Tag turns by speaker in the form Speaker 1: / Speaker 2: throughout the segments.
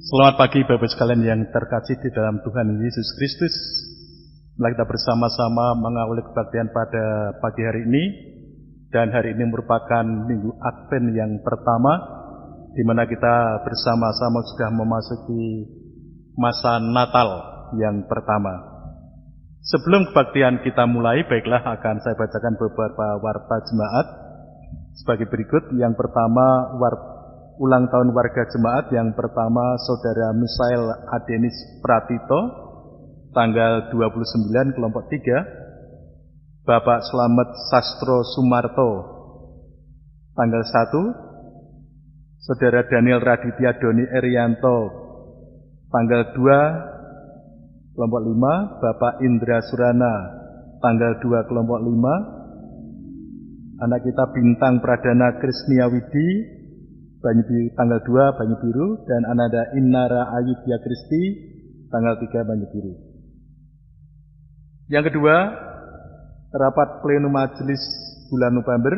Speaker 1: Selamat pagi Bapak sekalian yang terkasih di dalam Tuhan Yesus Kristus. Mari kita bersama-sama mengawali kebaktian pada pagi hari ini. Dan hari ini merupakan minggu Advent yang pertama, di mana kita bersama-sama sudah memasuki masa Natal yang pertama. Sebelum kebaktian kita mulai, baiklah akan saya bacakan beberapa warta jemaat sebagai berikut. Yang pertama, ulang tahun warga jemaat. Yang pertama, Saudara Misael Adenis Pratito, tanggal 29 kelompok 3. Bapak Slamet Sastro Sumarto, tanggal 1. Saudara Daniel Raditya Doni Erianto, tanggal 2 kelompok 5. Bapak Indra Surana, tanggal 2 kelompok 5. Anak kita Bintang Pradana Krisnia Widi, tanggal 2 Banyu Biru, dan Ananda Inara Ayudya Kristi, tanggal 3 Banyu Biru. Yang kedua, rapat plenum majelis bulan November,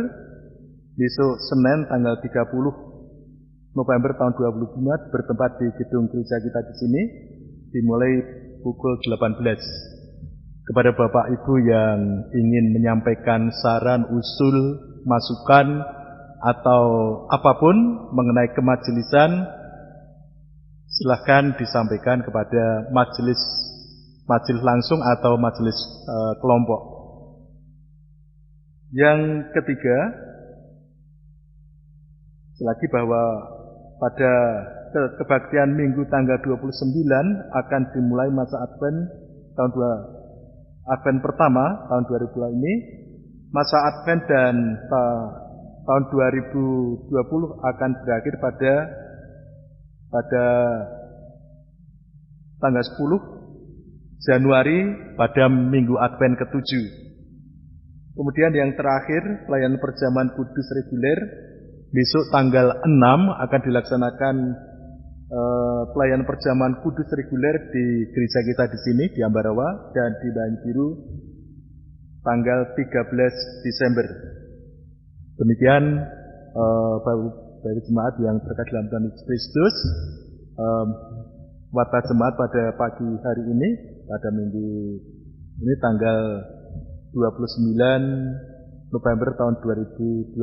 Speaker 1: besok Senin tanggal 30 November tahun 2025 bertempat di gedung gereja kita di sini, dimulai pukul 18. Kepada Bapak Ibu yang ingin menyampaikan saran, usul, masukan, atau apapun mengenai kemajelisan, silahkan disampaikan kepada majelis langsung atau majelis kelompok. Yang ketiga, selagi bahwa pada kebaktian Minggu tanggal 29 akan dimulai masa Advent pertama tahun 2020 ini. Masa Advent dan tahun 2020 akan berakhir pada tanggal 10 Januari pada Minggu Advent ke-7. Kemudian yang terakhir, pelayanan perjamuan kudus reguler. Besok tanggal 6 akan dilaksanakan pelayanan perjamuan kudus reguler di gereja kita di sini, di Ambarawa, dan di Banyu Biru tanggal 13 Desember. Demikian Bapak jemaat yang terkait dalam Tuhan Yesus Kristus, warta jemaat pada pagi hari ini, pada minggu ini tanggal 29 November tahun 2020.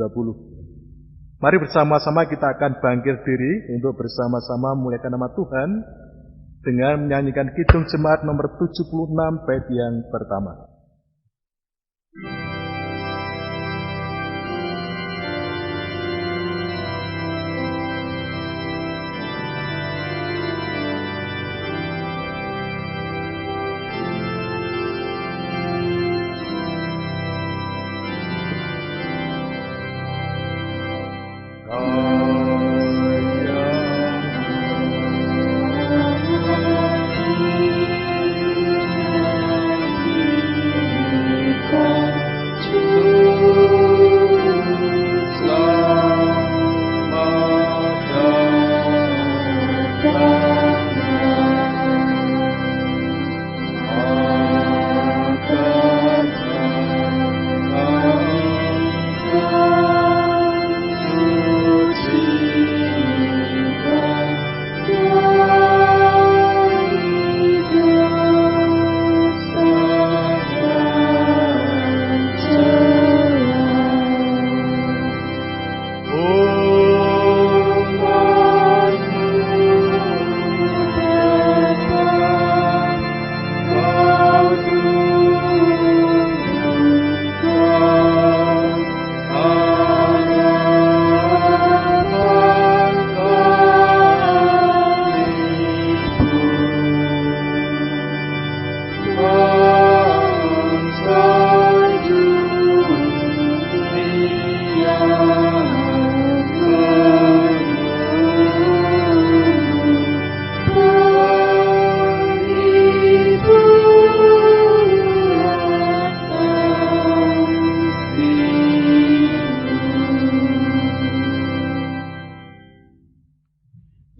Speaker 1: Mari bersama-sama kita akan bangkit diri untuk bersama-sama memuliakan nama Tuhan dengan menyanyikan kidung jemaat nomor 76 bait yang pertama.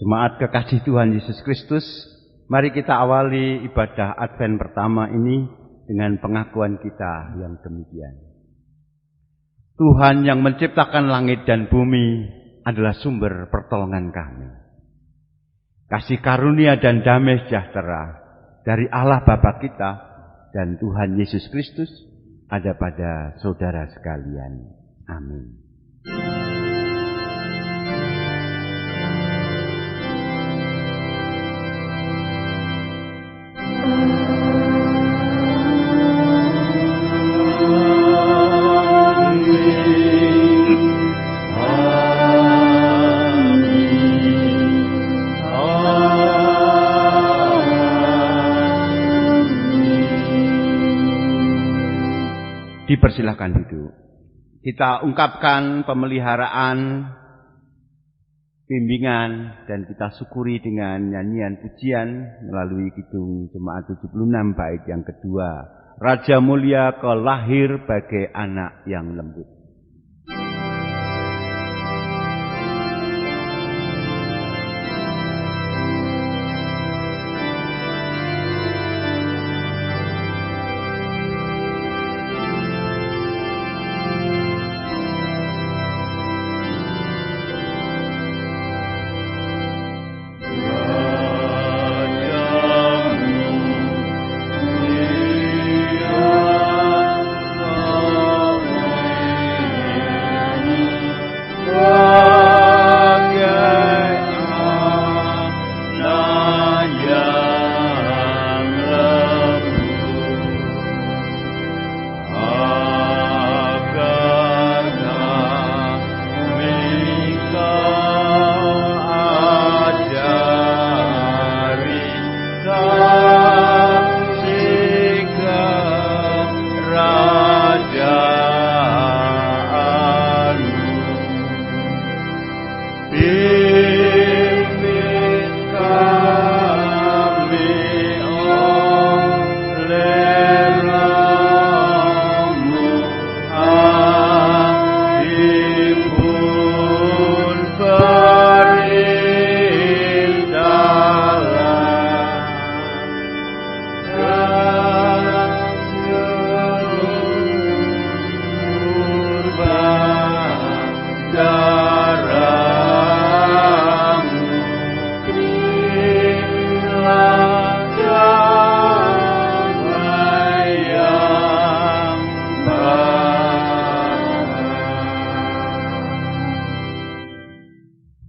Speaker 2: Jemaat kekasih Tuhan Yesus Kristus, mari kita awali ibadah Advent pertama ini dengan pengakuan kita yang demikian. Tuhan yang menciptakan langit dan bumi adalah sumber pertolongan kami. kasih karunia dan damai sejahtera dari Allah Bapa kita dan Tuhan Yesus Kristus ada pada saudara sekalian. Amin. Dipersilakan duduk. Kita ungkapkan pemeliharaan, bimbingan, dan kita syukuri dengan nyanyian pujian melalui Kidung Jemaat 76 bait yang kedua. Raja mulia kau lahir bagai anak yang lembut.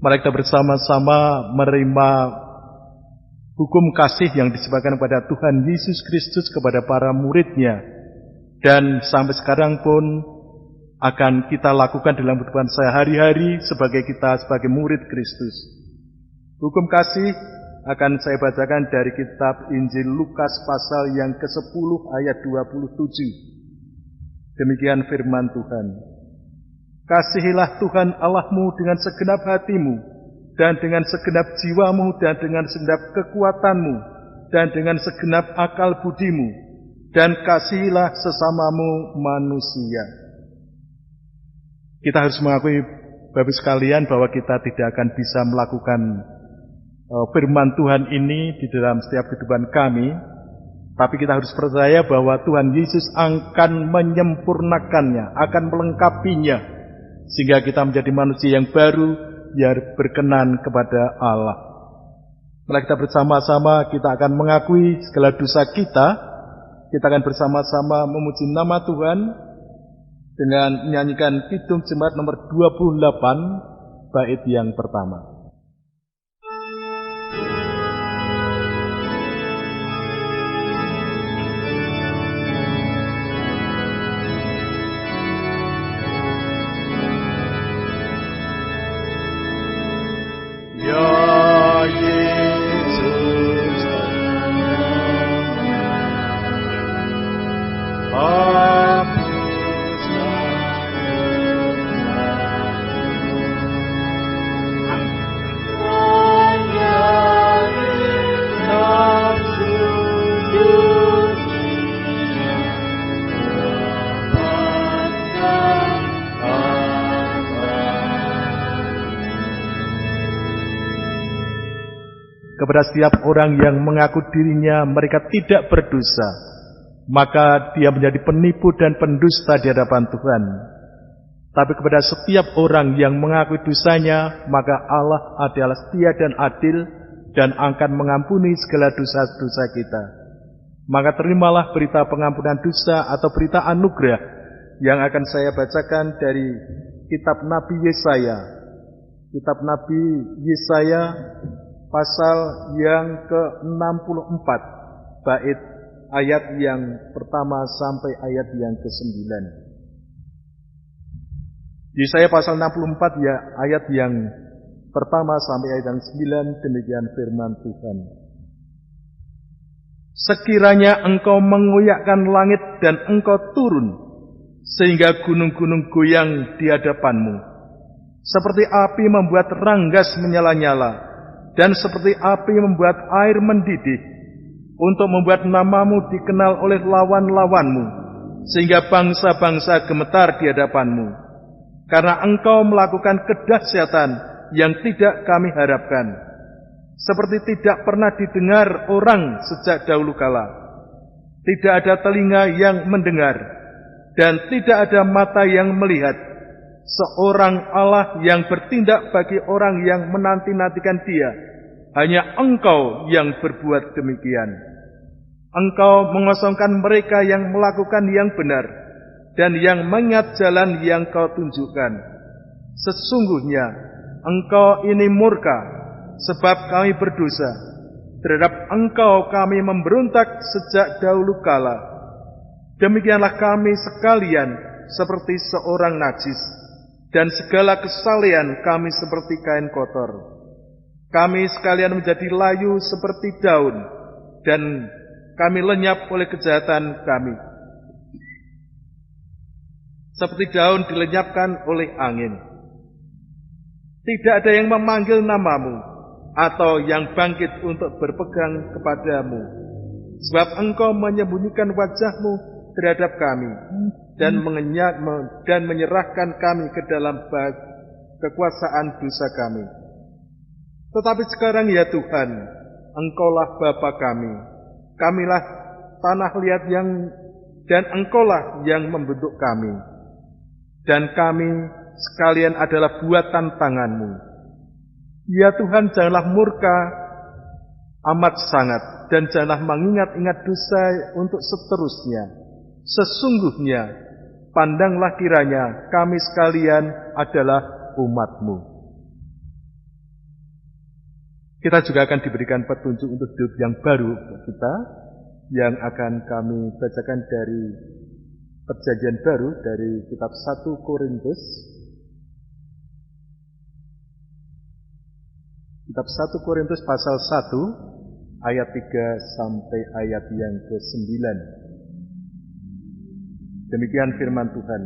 Speaker 1: Mari kita bersama-sama menerima hukum kasih yang disebabkan kepada Tuhan Yesus Kristus kepada para murid-Nya. Dan sampai sekarang pun akan kita lakukan dalam kehidupan sehari-hari sebagai murid Kristus. Hukum kasih akan saya bacakan dari kitab Injil Lukas pasal yang ke-10 ayat 27. Demikian firman Tuhan. Kasihilah Tuhan Allahmu dengan segenap hatimu, dan dengan segenap jiwamu, dan dengan segenap kekuatanmu, dan dengan segenap akal budimu, dan kasihilah sesamamu manusia. Kita harus mengakui, Bapak sekalian, bahwa kita tidak akan bisa melakukan firman Tuhan ini di dalam setiap kehidupan kami, tapi kita harus percaya bahwa Tuhan Yesus akan menyempurnakannya, akan melengkapinya, sehingga kita menjadi manusia yang baru, yang berkenan kepada Allah. Mari kita bersama-sama, kita akan mengakui segala dosa kita akan bersama-sama memuji nama Tuhan, dengan menyanyikan Kidung Jemaat nomor 28, bait yang pertama. Kepada setiap orang yang mengaku dirinya mereka tidak berdosa, maka dia menjadi penipu dan pendusta di hadapan Tuhan. Tapi kepada setiap orang yang mengakui dosanya, maka Allah adalah setia dan adil, dan akan mengampuni segala dosa-dosa kita. Maka terimalah berita pengampunan dosa atau berita anugerah yang akan saya bacakan dari kitab Nabi Yesaya. Kitab Nabi Yesaya pasal yang ke-64, bait ayat yang pertama sampai ayat yang ke-9. Yesaya pasal 64 ya, ayat yang pertama sampai ayat yang 9, demikian firman Tuhan. Sekiranya engkau mengoyakkan langit dan engkau turun, sehingga gunung-gunung goyang di hadapanmu. Seperti api membuat ranggas menyala-nyala, dan seperti api membuat air mendidih, untuk membuat namamu dikenal oleh lawan-lawanmu, sehingga bangsa-bangsa gemetar di hadapanmu. Karena engkau melakukan kedahsyatan yang tidak kami harapkan, seperti tidak pernah didengar orang sejak dahulu kala. Tidak ada telinga yang mendengar, dan tidak ada mata yang melihat seorang Allah yang bertindak bagi orang yang menanti-nantikan Dia. Hanya engkau yang berbuat demikian. Engkau mengosongkan mereka yang melakukan yang benar, dan yang mengingat jalan yang kau tunjukkan. Sesungguhnya engkau ini murka, sebab kami berdosa. Terhadap engkau kami memberontak sejak dahulu kala. Demikianlah kami sekalian seperti seorang najis, dan segala kesalehan kami seperti kain kotor. Kami sekalian menjadi layu seperti daun, dan kami lenyap oleh kejahatan kami. Seperti daun dilenyapkan oleh angin. Tidak ada yang memanggil namamu, atau yang bangkit untuk berpegang kepadamu. Sebab engkau menyembunyikan wajahmu terhadap kami, dan menyerahkan kami ke dalam kekuasaan dosa kami. Tetapi sekarang ya Tuhan, engkaulah Bapa kami. Kamilah tanah liat dan engkaulah yang membentuk kami. Dan kami sekalian adalah buatan tanganmu. Ya Tuhan, janganlah murka amat sangat, dan janganlah mengingat-ingat dosa untuk seterusnya. Sesungguhnya, pandanglah kiranya kami sekalian adalah umat-Mu. Kita juga akan diberikan petunjuk untuk hidup yang baru kita, yang akan kami bacakan dari Perjanjian Baru, dari kitab 1 Korintus. Kitab 1 Korintus pasal 1 ayat 3 sampai ayat yang ke-9. Demikian firman Tuhan.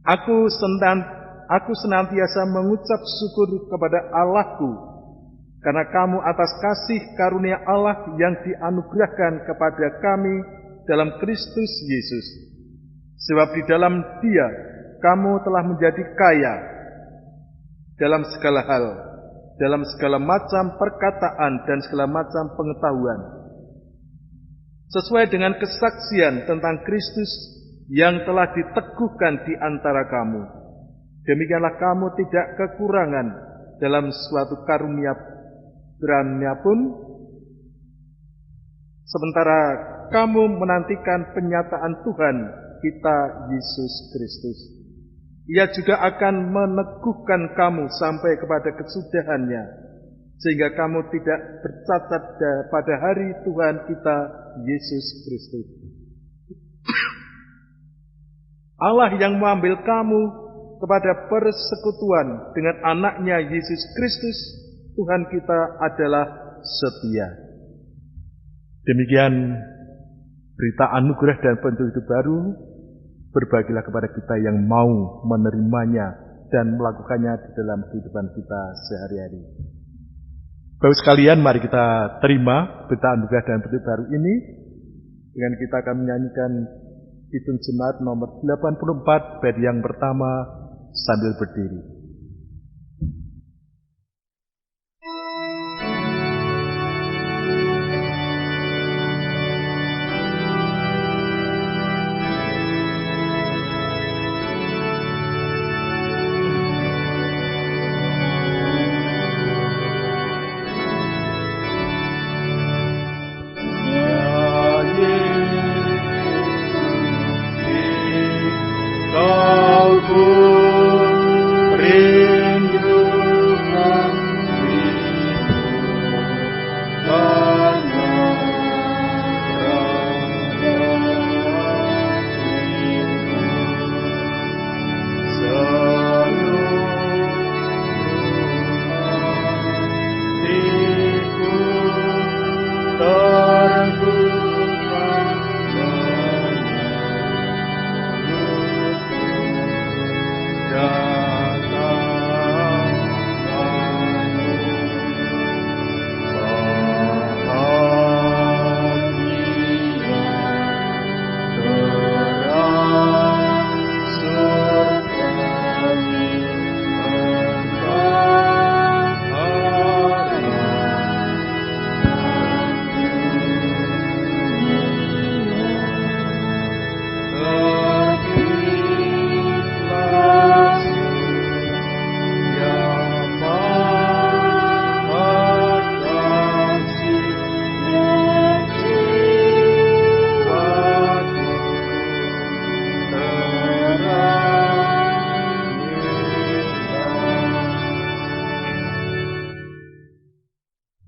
Speaker 1: Aku senantiasa mengucap syukur kepada Allahku karena kamu atas kasih karunia Allah yang dianugerahkan kepada kami dalam Kristus Yesus. Sebab di dalam Dia kamu telah menjadi kaya dalam segala hal, dalam segala macam perkataan dan segala macam pengetahuan, sesuai dengan kesaksian tentang Kristus yang telah diteguhkan di antara kamu. Demikianlah kamu tidak kekurangan dalam suatu karunia pun, sementara kamu menantikan penyataan Tuhan kita Yesus Kristus. Ia juga akan meneguhkan kamu sampai kepada kesudahannya, sehingga kamu tidak bercacat pada hari Tuhan kita Yesus Kristus. Allah yang mengambil kamu kepada persekutuan dengan anaknya Yesus Kristus, Tuhan kita adalah setia. Demikian berita anugerah dan bentuk hidup baru. Berbagilah kepada kita yang mau menerimanya dan melakukannya di dalam kehidupan kita sehari-hari. Bapak sekalian, mari kita terima berita anugerah dan bentuk baru ini. Dengan kita akan menyanyikan Kidung Jemaat nomor 84, bait yang pertama sambil berdiri.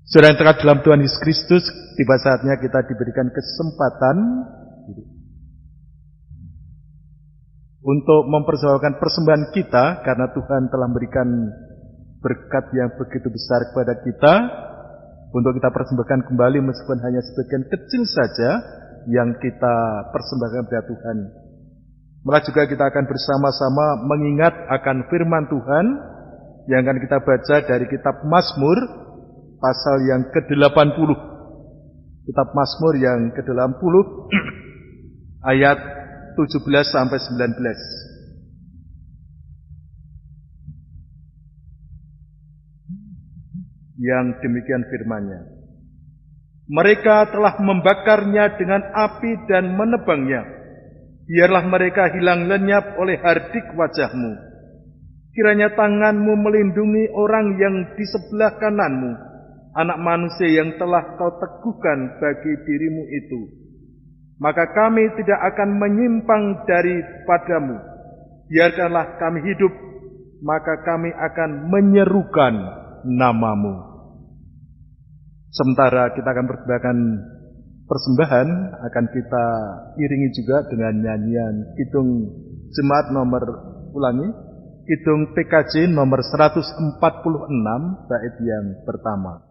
Speaker 1: Saudara yang terkasih dalam Tuhan Yesus Kristus, tiba saatnya kita diberikan kesempatan untuk mempersembahkan persembahan kita, karena Tuhan telah memberikan berkat yang begitu besar kepada kita, untuk kita persembahkan kembali meskipun hanya sebagian kecil saja yang kita persembahkan kepada Tuhan. Malah juga kita akan bersama-sama mengingat akan firman Tuhan yang akan kita baca dari kitab Mazmur pasal yang ke-80. Kitab Mazmur yang ke-80 ayat 17 sampai 19. Yang demikian firman-Nya. Mereka telah membakarnya dengan api dan menebangnya. Biarlah mereka hilang lenyap oleh hardik wajah-Mu. Kiranya tangan-Mu melindungi orang yang di sebelah kanan-Mu, anak manusia yang telah Kau teguhkan bagi diri-Mu itu. Maka kami tidak akan menyimpang daripadamu. Biarkanlah kami hidup, maka kami akan menyerukan nama-Mu. Sementara kita akan persembahkan persembahan, akan kita iringi juga dengan nyanyian Kidung Jemaat nomor, Kidung PKJ nomor 146 bait yang pertama.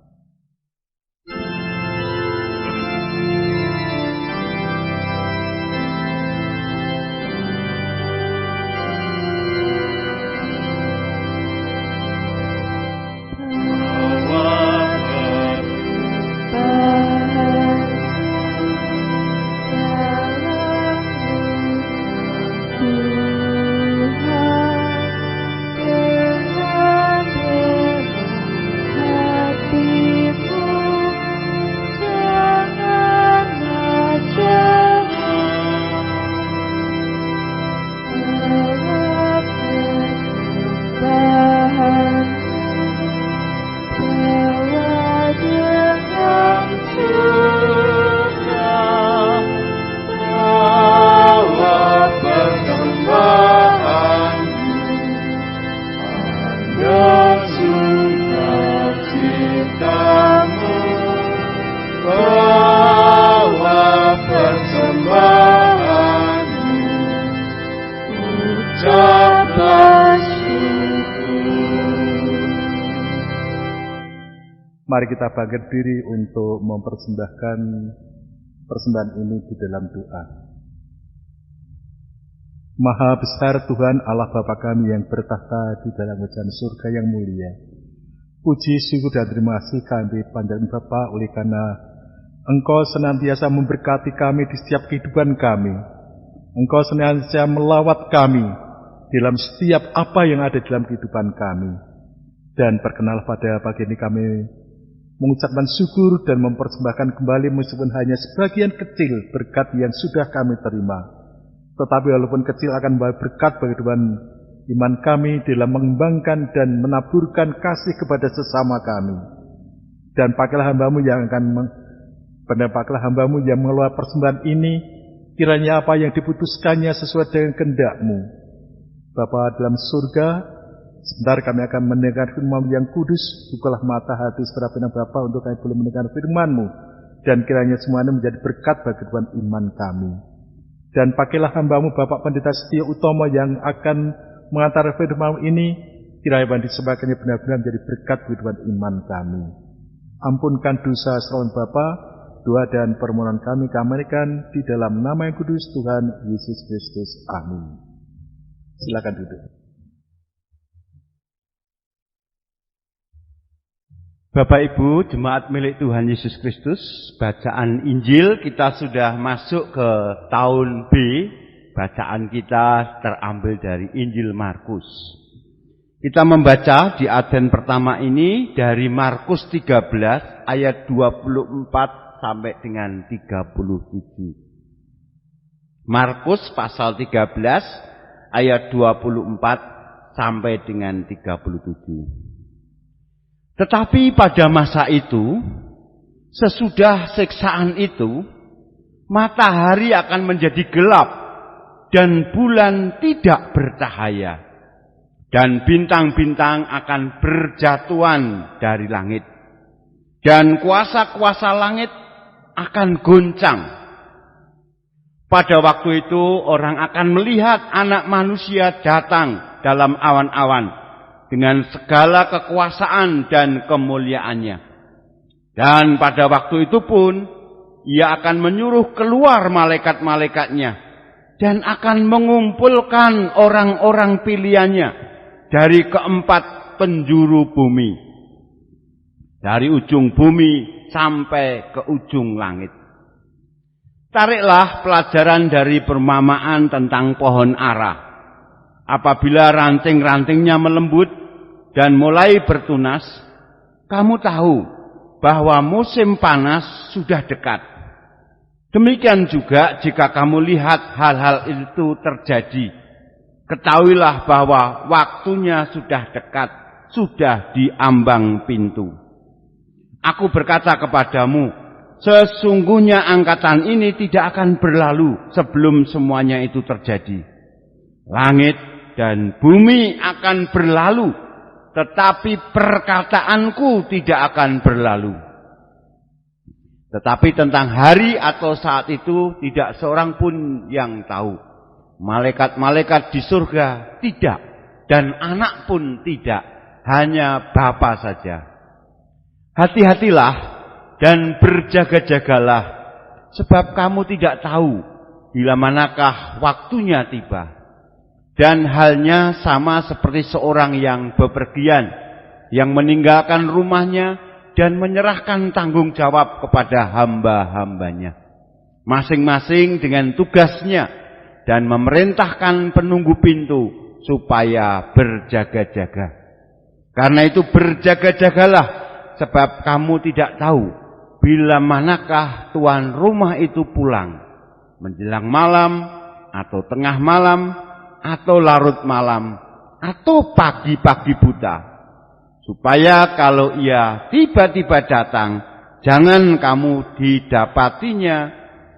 Speaker 1: Mari kita bangkit diri untuk mempersembahkan persembahan ini di dalam doa. Maha besar Tuhan Allah Bapa kami yang bertahta di dalam kerajaan surga yang mulia. Puji, syukur dan terima kasih kami panjatkan Bapa oleh karena Engkau senantiasa memberkati kami di setiap kehidupan kami. Engkau senantiasa melawat kami dalam setiap apa yang ada dalam kehidupan kami. Dan berkenalah pada pagi ini kami mengucapkan syukur dan mempersembahkan kembali meskipun hanya sebagian kecil berkat yang sudah kami terima. Tetapi walaupun kecil akan membawa berkat bagi kehidupan iman kami dalam mengembangkan dan menaburkan kasih kepada sesama kami. Dan pakailah hamba-Mu yang mengelola persembahan ini, kiranya apa yang diputuskannya sesuai dengan kehendak-Mu. Bapa dalam surga, sebentar kami akan mendengar firman yang kudus. Bukalah mata hati saudara Bapa untuk kami boleh mendengar firman-Mu, dan kiranya semuanya menjadi berkat bagi kehidupan iman kami. Dan pakailah hamba-Mu Bapak Pendeta Setia Utomo yang akan mengantar firman ini, kiranya disembahkannya benar-benar menjadi berkat bagi kehidupan iman kami. Ampunkan dosa selawan Bapa, doa dan permohonan kami akan di dalam nama yang kudus Tuhan Yesus Kristus. Amin. Silakan duduk.
Speaker 2: Bapak Ibu, jemaat milik Tuhan Yesus Kristus, bacaan Injil kita sudah masuk ke tahun B. Bacaan kita terambil dari Injil Markus. Kita membaca di Advent pertama ini dari Markus 13 ayat 24 sampai dengan 37. Markus pasal 13 ayat 24 sampai dengan 37. Tetapi pada masa itu, sesudah siksaan itu, matahari akan menjadi gelap dan bulan tidak bercahaya, dan bintang-bintang akan berjatuhan dari langit, dan kuasa-kuasa langit akan goncang. Pada waktu itu orang akan melihat Anak Manusia datang dalam awan-awan dengan segala kekuasaan dan kemuliaannya. Dan pada waktu itu pun Ia akan menyuruh keluar malaikat-malaikatnya dan akan mengumpulkan orang-orang pilihannya dari keempat penjuru bumi, dari ujung bumi sampai ke ujung langit. Tariklah pelajaran dari perumpamaan tentang pohon ara. Apabila ranting-rantingnya melembut dan mulai bertunas, kamu tahu bahwa musim panas sudah dekat. Demikian juga jika kamu lihat hal-hal itu terjadi, ketahuilah bahwa waktunya sudah dekat, sudah di ambang pintu. Aku berkata kepadamu, sesungguhnya angkatan ini tidak akan berlalu sebelum semuanya itu terjadi. Langit dan bumi akan berlalu, tetapi perkataanku tidak akan berlalu. Tetapi tentang hari atau saat itu tidak seorang pun yang tahu. Malaikat-malaikat di surga tidak, dan Anak pun tidak, hanya Bapa saja. Hati-hatilah dan berjaga-jagalah, sebab kamu tidak tahu bila manakah waktunya tiba. Dan halnya sama seperti seorang yang bepergian, yang meninggalkan rumahnya dan menyerahkan tanggung jawab kepada hamba-hambanya, masing-masing dengan tugasnya, dan memerintahkan penunggu pintu supaya berjaga-jaga. Karena itu berjaga-jagalah, sebab kamu tidak tahu bila manakah tuan rumah itu pulang, menjelang malam, atau tengah malam, atau larut malam, atau pagi-pagi buta. Supaya kalau ia tiba-tiba datang, jangan kamu didapatinya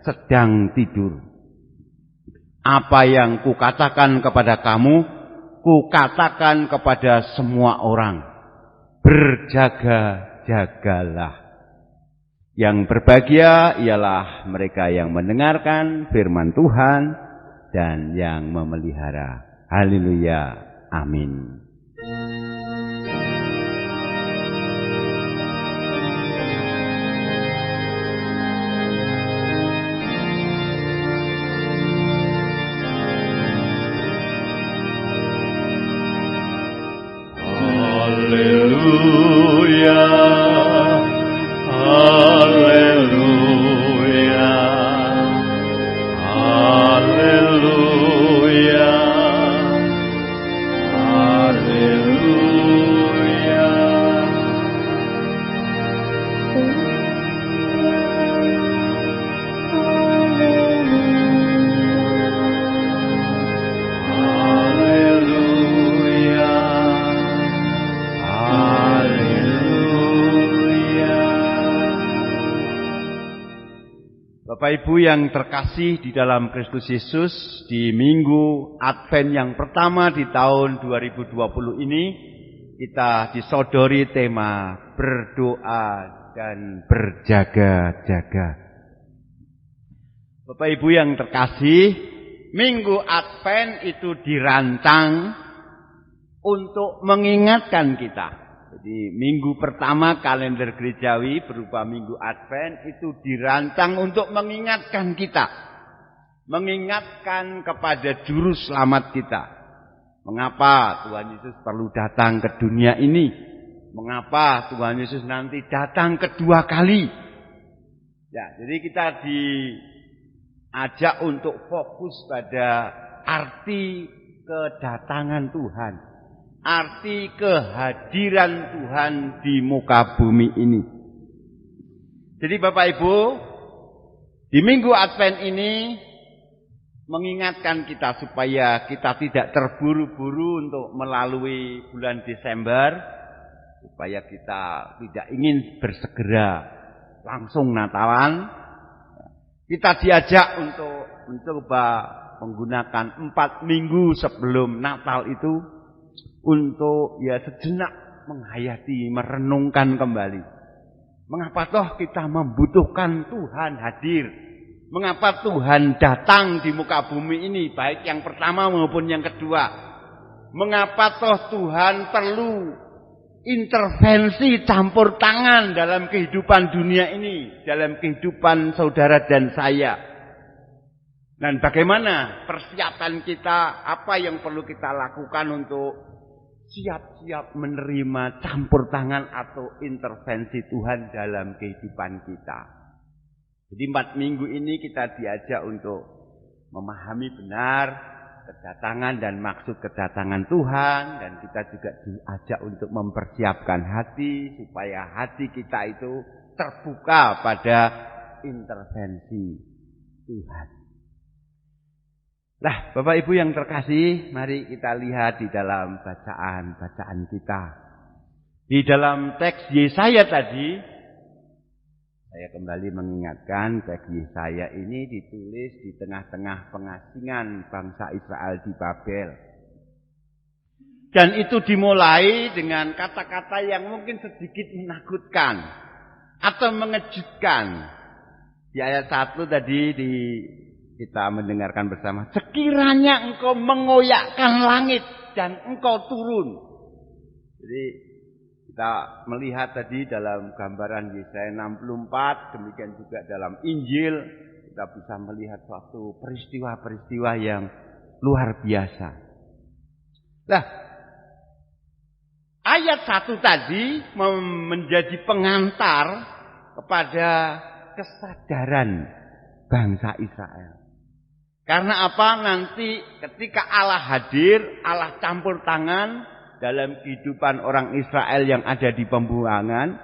Speaker 2: sedang tidur. Apa yang kukatakan kepada kamu, kukatakan kepada semua orang. Berjaga-jagalah. Yang berbahagia ialah mereka yang mendengarkan firman Tuhan dan yang memelihara. Haleluya. Amin.
Speaker 1: Haleluya, haleluya, haleluya, haleluya.
Speaker 2: Bapak Ibu yang terkasih di dalam Kristus Yesus, di minggu Advent yang pertama di tahun 2020 ini, kita disodori tema berdoa dan berjaga-jaga. Bapak Ibu yang terkasih, minggu Advent itu dirancang untuk mengingatkan kita. Jadi minggu pertama kalender gerejawi berupa minggu Advent itu dirancang untuk mengingatkan kita. Mengingatkan kepada juru selamat kita. Mengapa Tuhan Yesus perlu datang ke dunia ini? Mengapa Tuhan Yesus nanti datang kedua kali? Ya, jadi kita diajak untuk fokus pada arti kedatangan Tuhan. Arti kehadiran Tuhan di muka bumi ini. Jadi Bapak Ibu, di minggu Advent ini mengingatkan kita supaya kita tidak terburu-buru untuk melalui bulan Desember, supaya kita tidak ingin bersegera langsung Natalan. Kita diajak untuk mencoba menggunakan 4 minggu sebelum Natal itu untuk ya sejenak menghayati, merenungkan kembali Mengapa toh kita membutuhkan Tuhan hadir? Mengapa Tuhan datang di muka bumi ini, baik yang pertama maupun yang kedua? Mengapa toh Tuhan perlu intervensi campur tangan dalam kehidupan dunia ini, dalam kehidupan saudara dan saya? Dan bagaimana persiapan kita, apa yang perlu kita lakukan untuk siap-siap menerima campur tangan atau intervensi Tuhan dalam kehidupan kita? Jadi 4 minggu ini kita diajak untuk memahami benar kedatangan dan maksud kedatangan Tuhan, dan kita juga diajak untuk mempersiapkan hati supaya hati kita itu terbuka pada intervensi Tuhan. Nah, Bapak Ibu yang terkasih, mari kita lihat di dalam bacaan kita. Di dalam teks Yesaya tadi, saya kembali mengingatkan teks Yesaya ini ditulis di tengah-tengah pengasingan bangsa Israel di Babel. Dan itu dimulai dengan kata-kata yang mungkin sedikit menakutkan atau mengejutkan. Di ayat 1 tadi kita mendengarkan bersama, sekiranya engkau mengoyakkan langit dan engkau turun. Jadi kita melihat tadi dalam gambaran Yesaya 64, demikian juga dalam Injil, kita bisa melihat suatu peristiwa-peristiwa yang luar biasa. Nah, ayat 1 tadi menjadi pengantar kepada kesadaran bangsa Israel. Karena apa? Nanti ketika Allah hadir, Allah campur tangan dalam kehidupan orang Israel yang ada di pembuangan,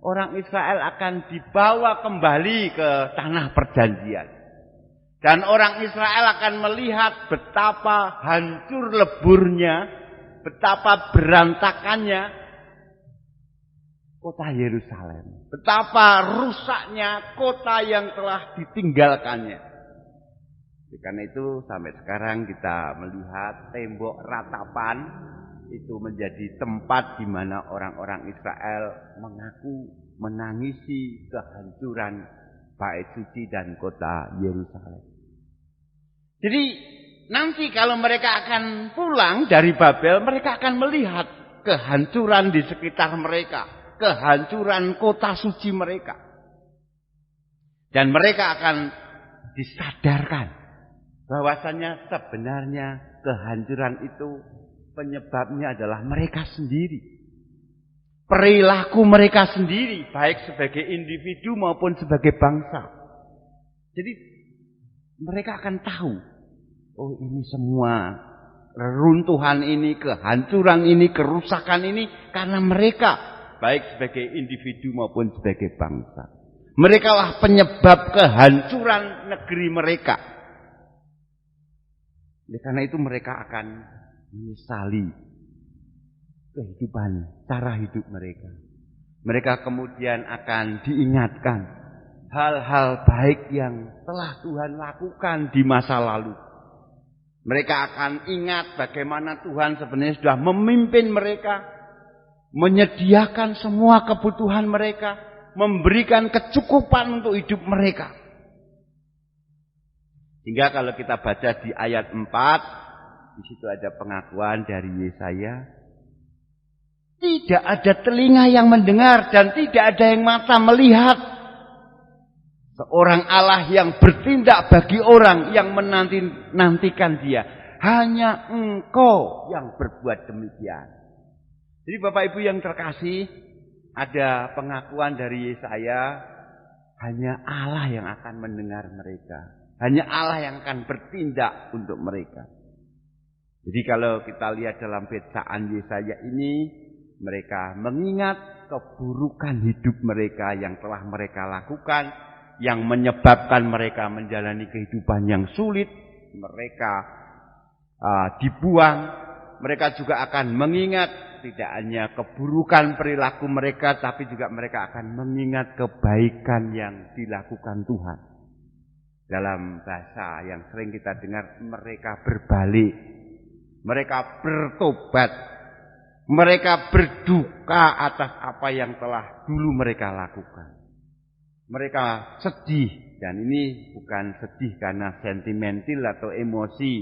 Speaker 2: orang Israel akan dibawa kembali ke tanah perjanjian. Dan orang Israel akan melihat betapa hancur leburnya, betapa berantakannya kota Yerusalem, betapa rusaknya kota yang telah ditinggalkannya. Karena itu sampai sekarang kita melihat tembok ratapan itu menjadi tempat di mana orang-orang Israel mengaku menangisi kehancuran bait suci dan kota Yerusalem. Jadi nanti kalau mereka akan pulang dari Babel, mereka akan melihat kehancuran di sekitar mereka, kehancuran kota suci mereka. Dan mereka akan disadarkan bahwasanya sebenarnya kehancuran itu penyebabnya adalah mereka sendiri. Perilaku mereka sendiri, baik sebagai individu maupun sebagai bangsa. Jadi mereka akan tahu, oh ini semua reruntuhan ini, kehancuran ini, kerusakan ini karena mereka, baik sebagai individu maupun sebagai bangsa. Mereka lah penyebab kehancuran negeri mereka. Karena itu mereka akan menyesali kehidupan, cara hidup mereka. Mereka kemudian akan diingatkan hal-hal baik yang telah Tuhan lakukan di masa lalu. Mereka akan ingat bagaimana Tuhan sebenarnya sudah memimpin mereka, menyediakan semua kebutuhan mereka, memberikan kecukupan untuk hidup mereka. Hingga kalau kita baca di ayat 4, di situ ada pengakuan dari Yesaya. Tidak ada telinga yang mendengar dan tidak ada yang mata melihat. Seorang Allah yang bertindak bagi orang yang menantikan dia. Hanya Engkau yang berbuat demikian. Jadi Bapak Ibu yang terkasih, ada pengakuan dari Yesaya, hanya Allah yang akan mendengar mereka. Hanya Allah yang akan bertindak untuk mereka. Jadi kalau kita lihat dalam bacaan Yesaya ini, mereka mengingat keburukan hidup mereka yang telah mereka lakukan, yang menyebabkan mereka menjalani kehidupan yang sulit. Mereka dibuang. Mereka juga akan mengingat tidak hanya keburukan perilaku mereka, tapi juga mereka akan mengingat kebaikan yang dilakukan Tuhan. Dalam bahasa yang sering kita dengar, mereka berbalik, mereka bertobat, Mereka berduka atas apa yang telah dulu mereka lakukan. Mereka sedih, dan ini bukan sedih karena sentimental atau emosi,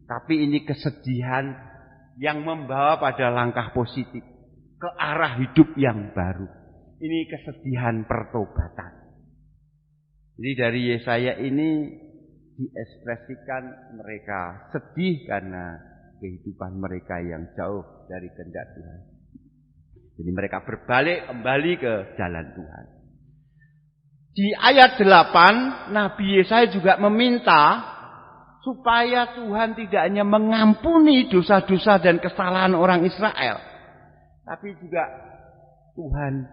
Speaker 2: tapi ini kesedihan yang membawa pada langkah positif ke arah hidup yang baru. Ini kesedihan pertobatan. Jadi dari Yesaya ini diekspresikan mereka sedih karena kehidupan mereka yang jauh dari kehendak Tuhan. Jadi mereka berbalik kembali ke jalan Tuhan. Di ayat 8, Nabi Yesaya juga meminta supaya Tuhan tidak hanya mengampuni dosa-dosa dan kesalahan orang Israel, tapi juga Tuhan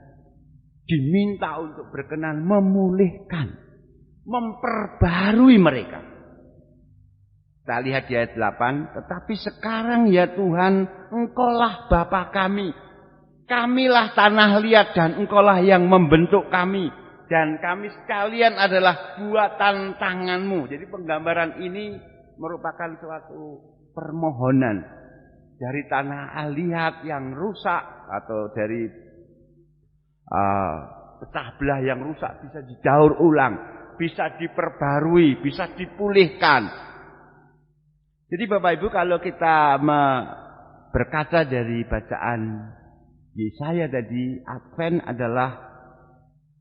Speaker 2: diminta untuk berkenan memulihkan, memperbarui mereka. Kita lihat di ayat 8, tetapi sekarang ya Tuhan, Engkaulah Bapa kami. Kamilah tanah liat dan Engkaulah yang membentuk kami. Dan kami sekalian adalah buatan tangan-Mu. Jadi penggambaran ini merupakan suatu permohonan dari tanah liat yang rusak atau dari pecah belah yang rusak bisa didaur ulang, bisa diperbarui, bisa dipulihkan. Jadi Bapak Ibu, kalau kita berkaca dari bacaan Yesaya tadi, Advent adalah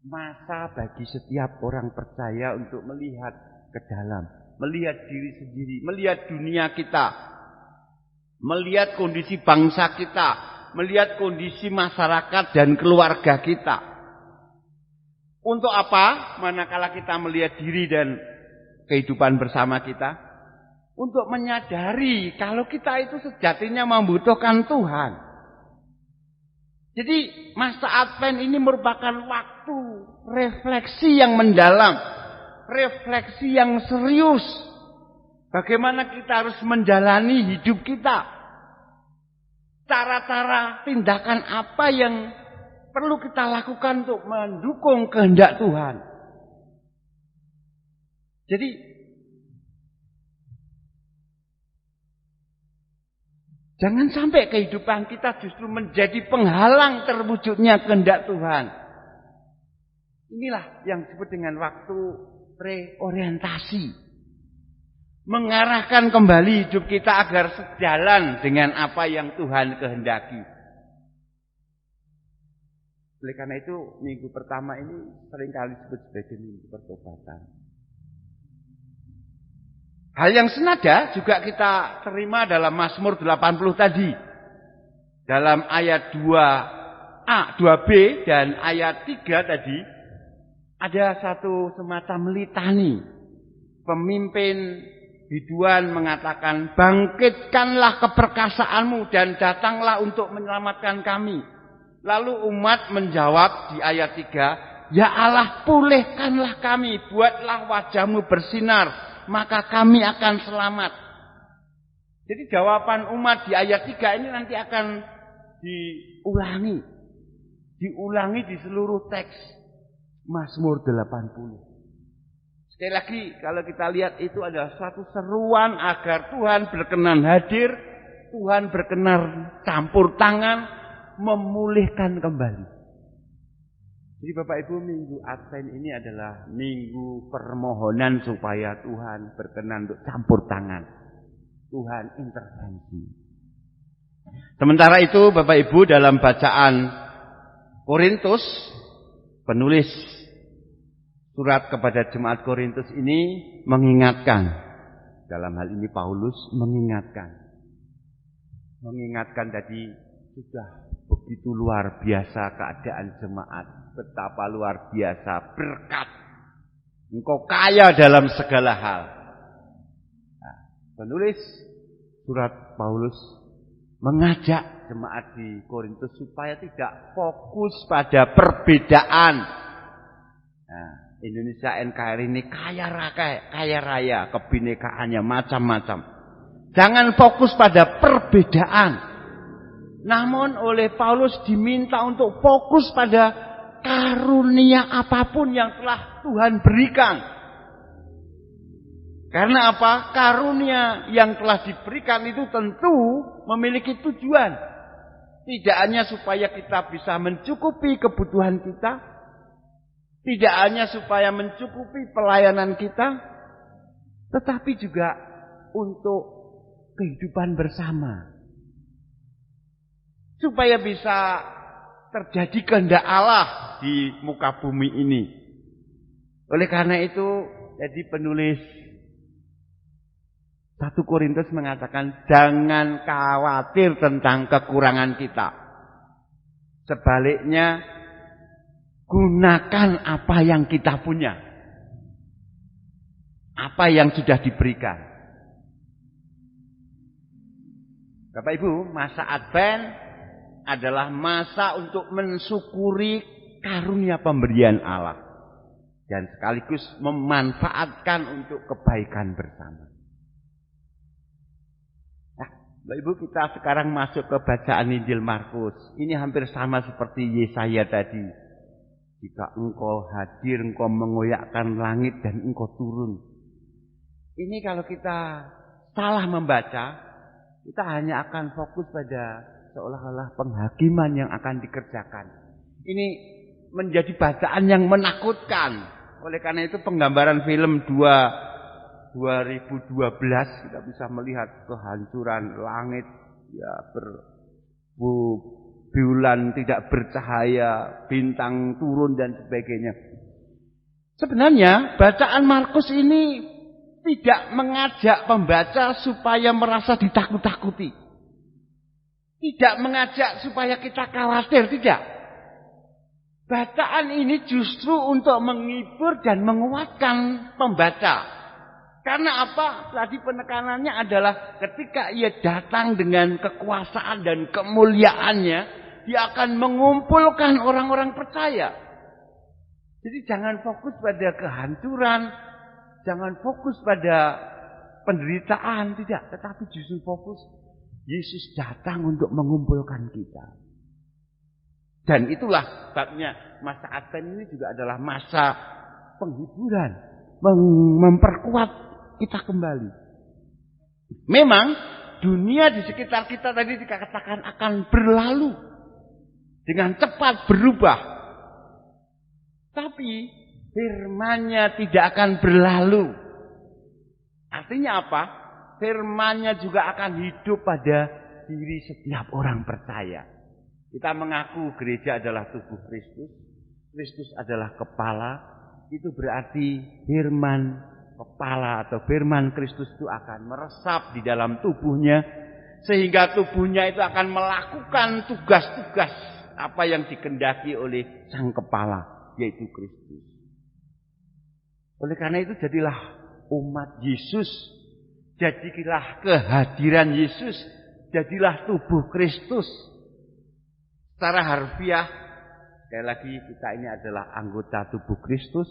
Speaker 2: masa bagi setiap orang percaya untuk melihat ke dalam, melihat diri sendiri, melihat dunia kita, melihat kondisi bangsa kita, melihat kondisi masyarakat dan keluarga kita. Untuk apa? Manakala kita melihat diri dan kehidupan bersama kita, untuk menyadari kalau kita itu sejatinya membutuhkan Tuhan. Jadi masa Advent ini merupakan waktu refleksi yang mendalam, refleksi yang serius. Bagaimana kita harus menjalani hidup kita. Cara-cara tindakan apa yang perlu kita lakukan untuk mendukung kehendak Tuhan. Jadi jangan sampai kehidupan kita justru menjadi penghalang terwujudnya kehendak Tuhan. Inilah yang disebut dengan waktu reorientasi. Mengarahkan kembali hidup kita agar sejalan dengan apa yang Tuhan kehendaki. Oleh karena itu, minggu pertama ini seringkali disebut sebagai minggu pertobatan. Hal yang senada juga kita terima dalam Mazmur 80 tadi. Dalam ayat 2a, 2b dan ayat 3 tadi, ada satu semacam litani. Pemimpin biduan mengatakan, bangkitkanlah keperkasaanmu dan datanglah untuk menyelamatkan kami. Lalu umat menjawab di ayat 3, ya Allah, pulihkanlah kami, buatlah wajahmu bersinar, maka kami akan selamat. Jadi jawaban umat di ayat 3 ini nanti akan diulangi di seluruh teks Mazmur 80. Sekali lagi, kalau kita lihat itu adalah suatu seruan agar Tuhan berkenan hadir, Tuhan berkenan campur tangan, memulihkan kembali. Jadi Bapak Ibu, minggu Advent ini adalah minggu permohonan supaya Tuhan berkenan untuk campur tangan. Tuhan intervensi. Sementara itu Bapak Ibu, dalam bacaan Korintus, penulis surat kepada jemaat Korintus ini mengingatkan. Dalam hal ini Paulus mengingatkan tadi sudah begitu luar biasa keadaan jemaat, betapa luar biasa berkat. Engkau kaya dalam segala hal. Nah, penulis surat Paulus mengajak jemaat di Korintus supaya tidak fokus pada perbedaan. Nah, Indonesia NKRI ini kaya raya, kebinekaannya macam-macam. Jangan fokus pada perbedaan. Namun oleh Paulus diminta untuk fokus pada karunia apapun yang telah Tuhan berikan. Karena apa? Karunia yang telah diberikan itu tentu memiliki tujuan. Tidak hanya supaya kita bisa mencukupi kebutuhan kita, tidak hanya supaya mencukupi pelayanan kita, tetapi juga untuk kehidupan bersama. Supaya bisa terjadi kehendak Allah di muka bumi ini. Oleh karena itu, jadi penulis 1 Korintus mengatakan, jangan khawatir tentang kekurangan kita. Sebaliknya, gunakan apa yang kita punya. Apa yang sudah diberikan. Bapak Ibu, masa Advent adalah masa untuk mensyukuri karunia pemberian Allah. Dan sekaligus memanfaatkan untuk kebaikan bersama. Bapak Ibu, kita sekarang masuk ke bacaan Injil Markus. Ini hampir sama seperti Yesaya tadi. Jika engkau hadir, engkau mengoyakkan langit dan engkau turun. Ini kalau kita salah membaca, kita hanya akan fokus pada seolah-olah penghakiman yang akan dikerjakan. Ini menjadi bacaan yang menakutkan. Oleh karena itu penggambaran film 2012 kita bisa melihat kehancuran langit, ya, bulan tidak bercahaya, bintang turun dan sebagainya. Sebenarnya bacaan Markus ini tidak mengajak pembaca supaya merasa ditakut-takuti. Tidak mengajak supaya kita khawatir, tidak. Bacaan ini justru untuk menghibur dan menguatkan pembaca. Karena apa? Tadi penekanannya adalah ketika ia datang dengan kekuasaan dan kemuliaannya, dia akan mengumpulkan orang-orang percaya. Jadi jangan fokus pada kehancuran, jangan fokus pada penderitaan, tidak. Tetapi justru fokus, Yesus datang untuk mengumpulkan kita. Dan itulah sebabnya masa Advent ini juga adalah masa penghiburan, memperkuat kita kembali. Memang dunia di sekitar kita tadi dikatakan akan berlalu dengan cepat berubah. Tapi firman-Nya tidak akan berlalu. Artinya apa? Firman-Nya juga akan hidup pada diri setiap orang percaya. Kita mengaku gereja adalah tubuh Kristus. Kristus adalah kepala. Itu berarti firman kepala atau firman Kristus itu akan meresap di dalam tubuhnya. Sehingga tubuhnya itu akan melakukan tugas-tugas apa yang dikehendaki oleh sang kepala, yaitu Kristus. Oleh karena itu jadilah umat Yesus. Jadilah kehadiran Yesus. Jadilah tubuh Kristus. Secara harfiah, sekali lagi kita ini adalah anggota tubuh Kristus.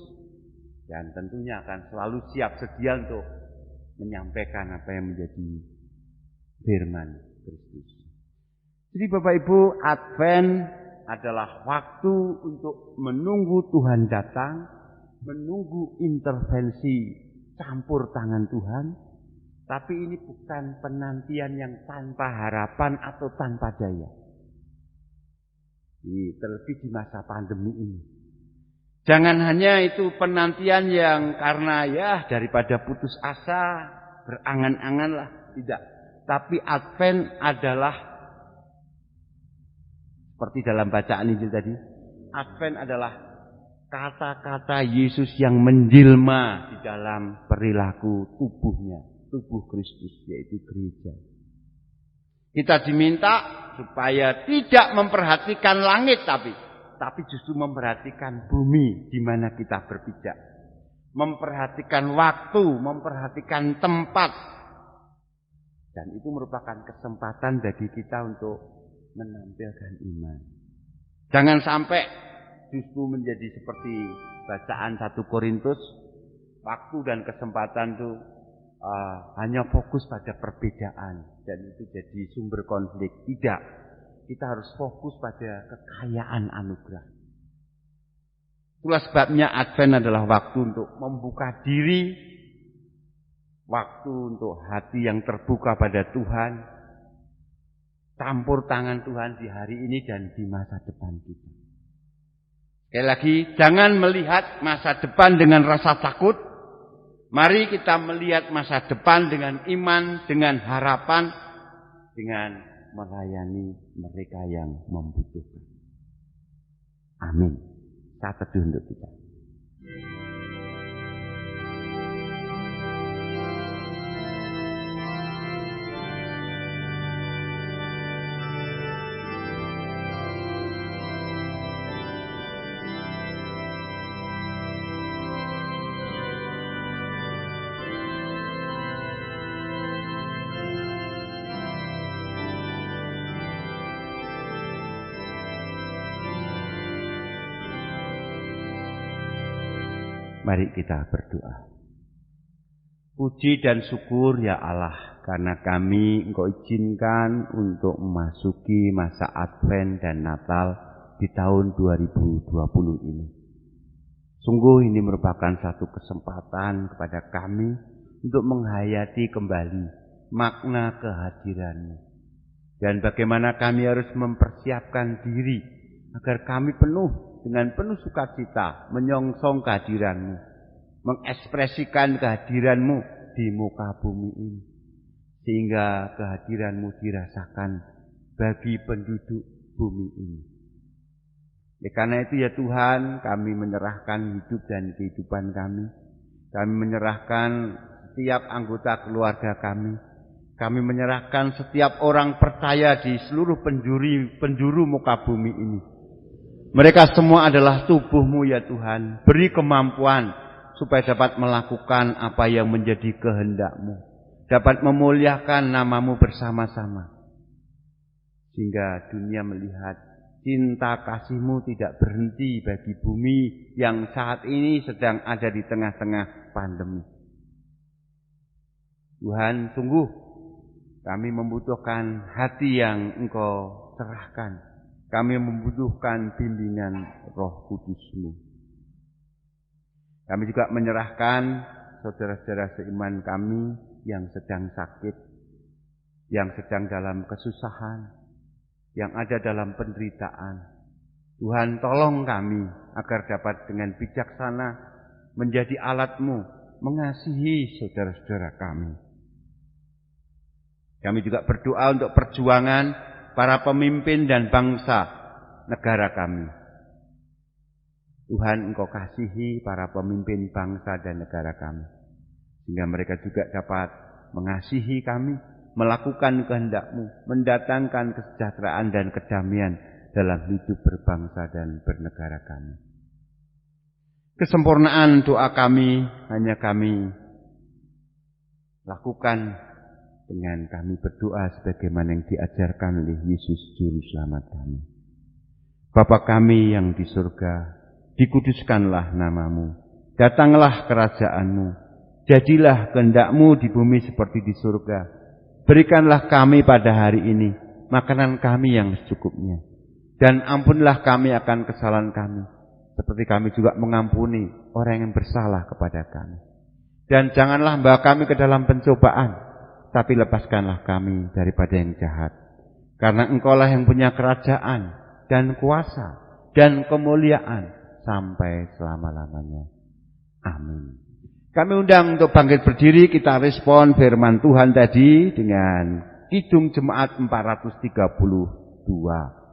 Speaker 2: Dan tentunya akan selalu siap sedia untuk menyampaikan apa yang menjadi firman Kristus. Jadi Bapak Ibu, Advent adalah waktu untuk menunggu Tuhan datang, menunggu intervensi campur tangan Tuhan. Tapi ini bukan penantian yang tanpa harapan atau tanpa daya. Terlebih di masa pandemi ini. Jangan hanya itu penantian yang karena ya daripada putus asa, berangan-angan lah. Tidak. Tapi Advent adalah seperti dalam bacaan Injil tadi. Advent adalah kata-kata Yesus yang menjelma di dalam perilaku tubuhnya. Tubuh Kristus, yaitu gereja. Kita diminta supaya tidak memperhatikan langit tapi justru memperhatikan bumi di mana kita berpijak. Memperhatikan waktu, memperhatikan tempat. Dan itu merupakan kesempatan bagi kita untuk menampilkan iman. Jangan sampai justru menjadi seperti bacaan 1 Korintus. Waktu dan kesempatan itu hanya fokus pada perbedaan. Dan itu jadi sumber konflik. Tidak. Kita harus fokus pada kekayaan anugerah. Itulah sebabnya Advent adalah waktu untuk membuka diri. Waktu untuk hati yang terbuka pada Tuhan. campur tangan Tuhan di hari ini dan di masa depan kita. Sekali lagi, jangan melihat masa depan dengan rasa takut. Mari kita melihat masa depan dengan iman, dengan harapan, dengan melayani mereka yang membutuhkan. Amin. Saat teduh untuk kita. Mari kita berdoa. Puji dan syukur ya Allah, karena kami Engkau izinkan untuk memasuki masa Advent dan Natal di tahun 2020 ini. Sungguh ini merupakan satu kesempatan kepada kami untuk menghayati kembali makna kehadiran-Mu. Dan bagaimana kami harus mempersiapkan diri agar kami dengan penuh sukacita menyongsong kehadiran-Mu, mengekspresikan kehadiran-Mu di muka bumi ini, sehingga kehadiran-Mu dirasakan bagi penduduk bumi ini. Karena itu ya Tuhan, kami menyerahkan hidup dan kehidupan kami menyerahkan setiap anggota keluarga kami menyerahkan setiap orang percaya di seluruh penjuru muka bumi ini. Mereka semua adalah tubuh-Mu ya Tuhan. Beri kemampuan supaya dapat melakukan apa yang menjadi kehendak-Mu. Dapat memuliakan nama-Mu bersama-sama. Sehingga dunia melihat cinta kasih-Mu tidak berhenti bagi bumi yang saat ini sedang ada di tengah-tengah pandemi. Tuhan, sungguh kami membutuhkan hati yang Engkau serahkan. Kami membutuhkan bimbingan Roh Kudus-Mu. Kami juga menyerahkan saudara-saudara seiman kami yang sedang sakit, yang sedang dalam kesusahan, yang ada dalam penderitaan. Tuhan, tolong kami agar dapat dengan bijaksana menjadi alat-Mu mengasihi saudara-saudara kami. Kami juga berdoa untuk perjuangan para pemimpin dan bangsa negara kami. Tuhan, Engkau kasihi para pemimpin bangsa dan negara kami, sehingga mereka juga dapat mengasihi kami, melakukan kehendak-Mu, mendatangkan kesejahteraan dan kedamaian dalam hidup berbangsa dan bernegara kami. Kesempurnaan doa kami hanya kami lakukan dengan kami berdoa sebagaimana yang diajarkan oleh Yesus Juru Selamat kami. Bapa kami yang di surga, dikuduskanlah nama-Mu, datanglah kerajaan-Mu, jadilah kehendak-Mu di bumi seperti di surga. Berikanlah kami pada hari ini makanan kami yang secukupnya, dan ampunlah kami akan kesalahan kami, seperti kami juga mengampuni orang yang bersalah kepada kami. Dan janganlah membawa kami ke dalam pencobaan, tapi lepaskanlah kami daripada yang jahat. Karena Engkaulah yang punya kerajaan dan kuasa dan kemuliaan sampai selama-lamanya. Amin. Kami undang untuk bangkit berdiri, kita respon firman Tuhan tadi dengan Kidung Jemaat 432.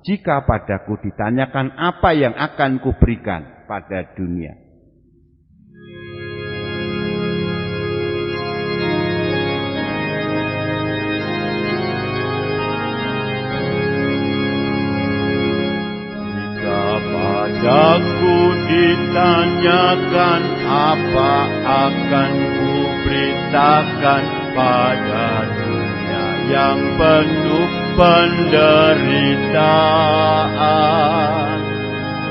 Speaker 2: Jika padaku ditanyakan apa yang akan kuberikan pada dunia.
Speaker 3: Padaku ditanyakan apa akan kuberitakan pada dunia yang penuh penderitaan.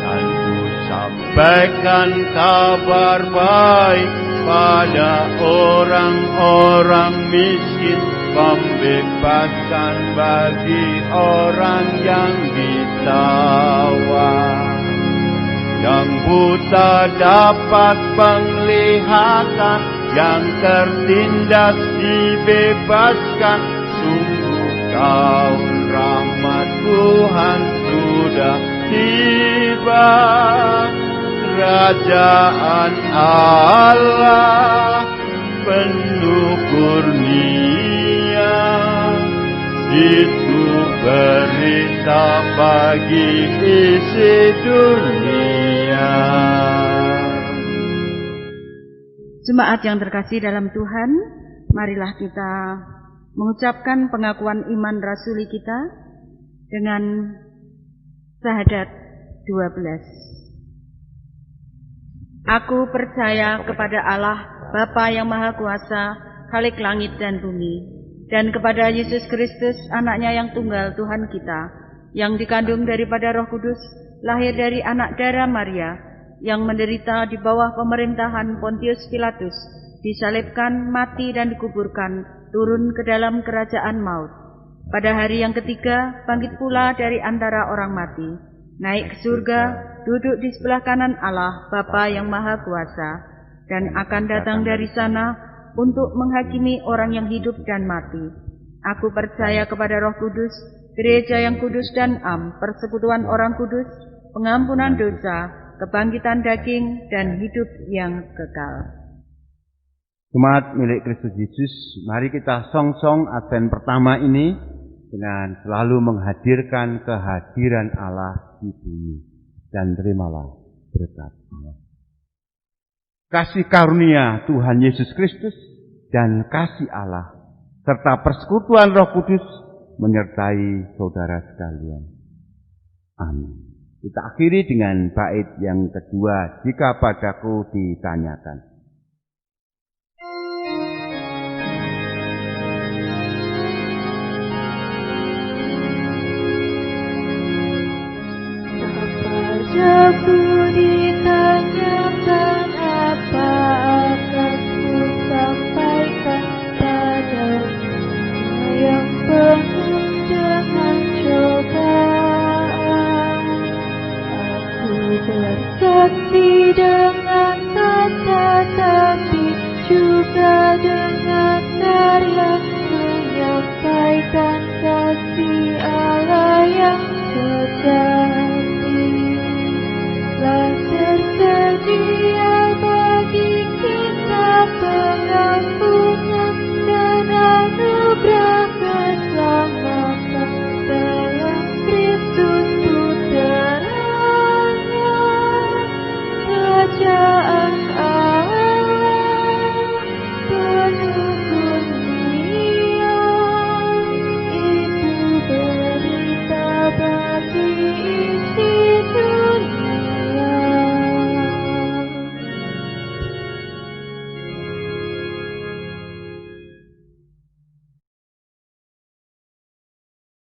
Speaker 3: Dan ku sampaikan kabar baik pada orang-orang miskin, pembebasan bagi orang yang ditawan. Yang buta dapat penglihatan, yang tertindas dibebaskan. Sungguh kau rahmat Tuhan sudah tiba. Kerajaan Allah penuh kurnia, itu berita bagi isi dunia.
Speaker 4: Jemaat yang terkasih dalam Tuhan, marilah kita mengucapkan pengakuan iman rasuli kita dengan syahadat 12. Aku percaya kepada Allah, Bapa yang Maha Kuasa, Khalik langit dan bumi, dan kepada Yesus Kristus, anaknya yang tunggal Tuhan kita, yang dikandung daripada Roh Kudus, lahir dari anak darah Maria, yang menderita di bawah pemerintahan Pontius Pilatus, disalibkan, mati dan dikuburkan, turun ke dalam kerajaan maut. Pada hari yang ketiga, bangkit pula dari antara orang mati, naik ke surga, duduk di sebelah kanan Allah, Bapa yang Maha Kuasa, dan akan datang dari sana untuk menghakimi orang yang hidup dan mati. Aku percaya kepada Roh Kudus, gereja yang kudus dan am, persekutuan orang kudus, pengampunan dosa, kebangkitan daging, dan hidup yang kekal.
Speaker 2: Jemaat milik Kristus Yesus, mari kita song-song Advent pertama ini dengan selalu menghadirkan kehadiran Allah di bumi. Dan terimalah berkat Allah. Kasih karunia Tuhan Yesus Kristus dan kasih Allah serta persekutuan Roh Kudus menyertai saudara sekalian. Amin. Kita akhiri dengan bait yang kedua, jika padaku ditanyakan.
Speaker 5: Aku ditanyakan apa akan ku sampaikan padamu yang penuh dengan cobaan. Aku bersaksi dengan kata, tapi juga dengan karya menyampaikan